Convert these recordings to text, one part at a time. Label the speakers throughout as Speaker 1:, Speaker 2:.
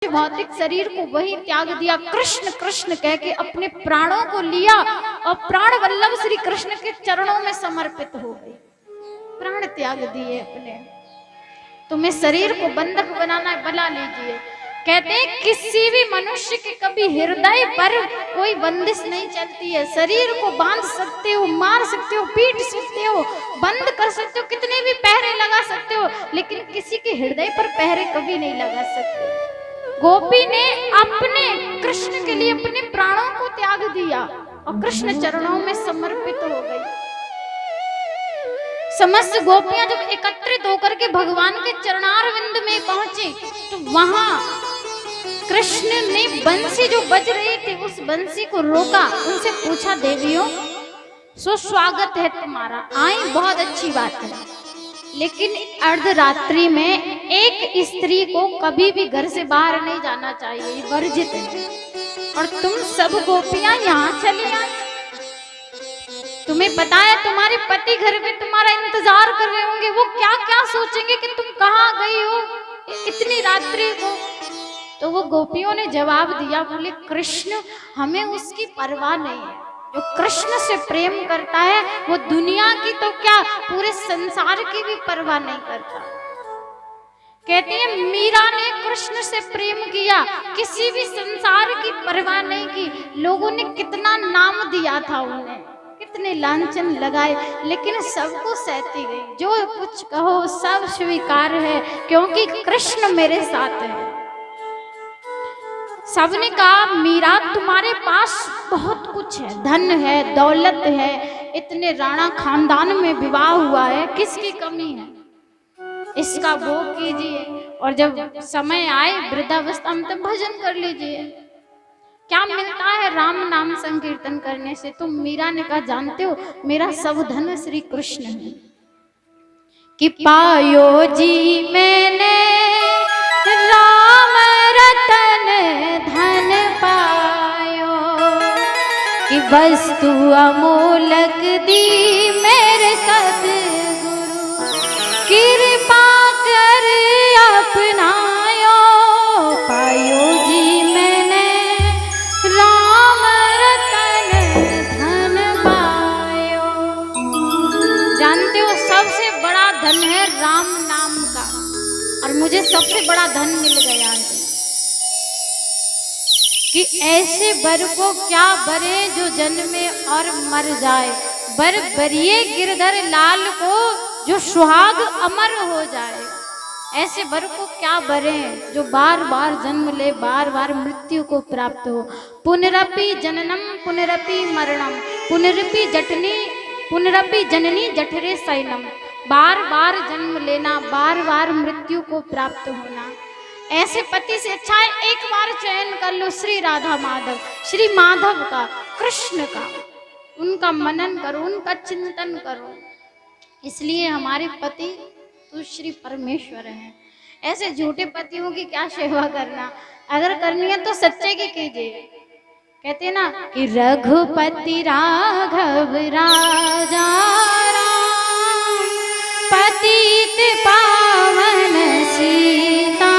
Speaker 1: भौतिक शरीर को वही त्याग दिया, कृष्ण कृष्ण कह के अपने प्राणों को लिया और प्राण वल्लभ श्री कृष्ण के चरणों में समर्पित हो गई, प्राण त्याग दिए अपने। तुम्हें शरीर को बंधक बनाना है, बना लीजिए। कहते हैं किसी भी मनुष्य के कभी हृदय पर कोई बंदिश नहीं चलती है। शरीर को बांध सकते हो, मार सकते हो, पीट सकते हो, बंद कर सकते हो, कितने भी पहरे लगा सकते हो, लेकिन किसी के हृदय पर पहरे कभी नहीं लगा सकते। गोपी ने अपने कृष्ण के लिए अपने प्राणों को त्याग दिया और कृष्ण चरणों में समर्पित हो गई। समस्त गोपियां जब एकत्रित होकर के भगवान के चरणारविंद में पहुंची तो वहां कृष्ण ने बंसी जो बज रही थी उस बंसी को रोका, उनसे पूछा, देवियों सुस्वागत है तुम्हारा, आई बहुत अच्छी बात है, लेकिन अर्धरात्रि में एक स्त्री को कभी भी घर से बाहर नहीं जाना चाहिए, ये वर्जित है। और तुम सब गोपियां यहाँ चली आई, तुम्हें पता है तुम्हारे पति घर में तुम्हारा इंतजार कर रहे होंगे, वो क्या क्या सोचेंगे कि तुम कहाँ गई हो इतनी रात्रि को। तो वो गोपियों ने जवाब दिया, बोले कृष्ण हमें उसकी परवाह नहीं है, जो कृष्ण से प्रेम करता है वो दुनिया की तो क्या पूरे संसार की भी परवाह नहीं करता। कहते हैं मीरा ने कृष्ण से प्रेम किया, किसी भी संसार की परवाह नहीं की। लोगों ने कितना नाम दिया था उन्हें, कितने लांछन लगाए, लेकिन सबको सहती गई। जो कुछ कहो सब स्वीकार है क्योंकि कृष्ण मेरे साथ है। सबने कहा मीरा तुम्हारे पास बहुत कुछ है, धन है, दौलत है, इतने राणा खानदान में विवाह हुआ है, किसकी कमी है, इसका भोग कीजिए और जब समय आए वृद्धावस्था में तब भजन कर लीजिए। क्या मिलता है राम नाम संकीर्तन करने से। तुम मीरा ने कहा जानते हो मेरा सब धन श्री कृष्ण है, कि पायो जी मैंने राम रतन धन पायो, कि वस्तु अमोलक दी मेरे सतगुरु, कृपा कर अपनायो। पायो जी मैंने राम रतन धन पायो। जानते हो सबसे बड़ा धन है राम नाम का, और मुझे सबसे बड़ा धन मिल गया है कि ऐसे बर को क्या बरे जो जन्मे और मर जाए, बर बरिए गिरधर लाल को जो सुहाग अमर हो जाए। ऐसे बर को क्या बरे जो बार बार जन्म ले, बार बार मृत्यु को प्राप्त हो। पुनरपि जननम पुनरपि मरणम, पुनरपि जननी जठरे शयनम, बार बार जन्म लेना, बार बार मृत्यु को प्राप्त होना। ऐसे पति से अच्छा है एक बार चयन कर लो श्री राधा माधव, श्री माधव का, कृष्ण का, उनका मनन करो, उनका चिंतन करो। इसलिए हमारे पति तो श्री परमेश्वर हैं। ऐसे झूठे पतियों की क्या सेवा करना, अगर करनी है तो सच्चे की कीजिए। कहते ना कि रघुपति राघव राजा राम, पतित पावन सीताराम।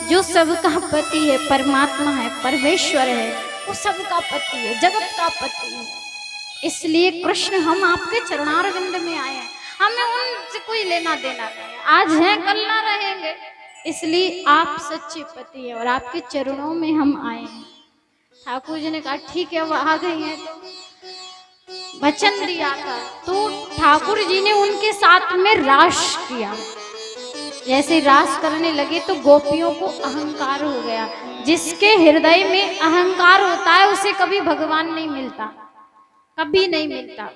Speaker 1: जो सबका पति है, परमात्मा है, परमेश्वर है, वो सबका पति है, जगत का पति है। इसलिए कृष्ण हम आपके चरणारविंद में आए हैं, हमें उनसे कोई लेना देना नहीं है, आज है कल ना रहेंगे। इसलिए आप सच्चे पति हैं और आपके चरणों में हम आए हैं। ठाकुर जी ने कहा ठीक है, वो आ गई हैं तो वचन दिया था, तो ठाकुर जी ने उनके साथ में रास किया। जैसे रास करने लगे तो गोपियों को अहंकार हो गया। जिसके हृदय में अहंकार होता है उसे कभी भगवान नहीं मिलता, कभी नहीं मिलता।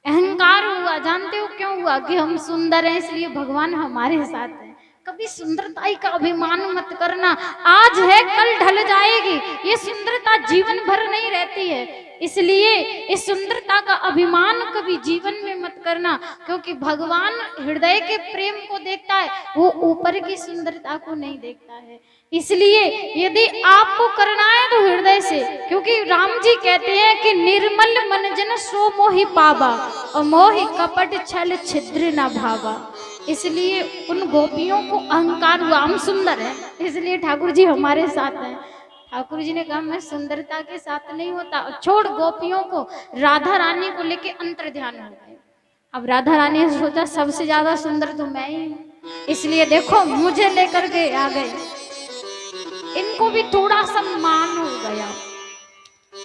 Speaker 1: अहंकार हुआ, जानते हो क्यों हुआ? कि हम सुंदर हैं इसलिए भगवान हमारे साथ है। कभी सुंदरता का अभिमान मत करना, आज है कल ढल जाएगी, ये सुंदरता जीवन भर नहीं रहती है। इसलिए इस सुंदरता का अभिमान कभी जीवन में मत करना, क्योंकि भगवान हृदय के प्रेम को देखता है, वो ऊपर की सुंदरता को नहीं देखता है। इसलिए यदि आपको करना है तो हृदय से, क्योंकि राम जी कहते हैं कि निर्मल मन जन सो मोहि पावा, और मोहि कपट छल छिद्र न भावा। इसलिए उन गोपियों को अहंकार हुआ हम सुंदर हैं, इसलिए ठाकुर जी हमारे साथ हैं। ठाकुर जी ने कहा मैं सुंदरता के साथ नहीं होता, छोड़ गोपियों को, राधा रानी को लेके अंतर ध्यान हो गए। अब राधा रानी ने सोचा सबसे ज्यादा सुंदर तो मैं ही हूं, इसलिए देखो मुझे लेकर के आ गए। इनको भी थोड़ा सा मान हो गया,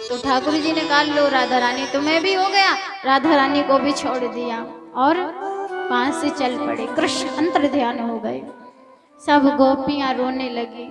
Speaker 1: तो ठाकुर जी ने कहा लो राधा रानी तुम्हें भी हो गया, राधा रानी को भी छोड़ दिया और वहां से चल पड़े। कृष्ण अंतर ध्यान हो गए, सब गोपियां रोने लगी।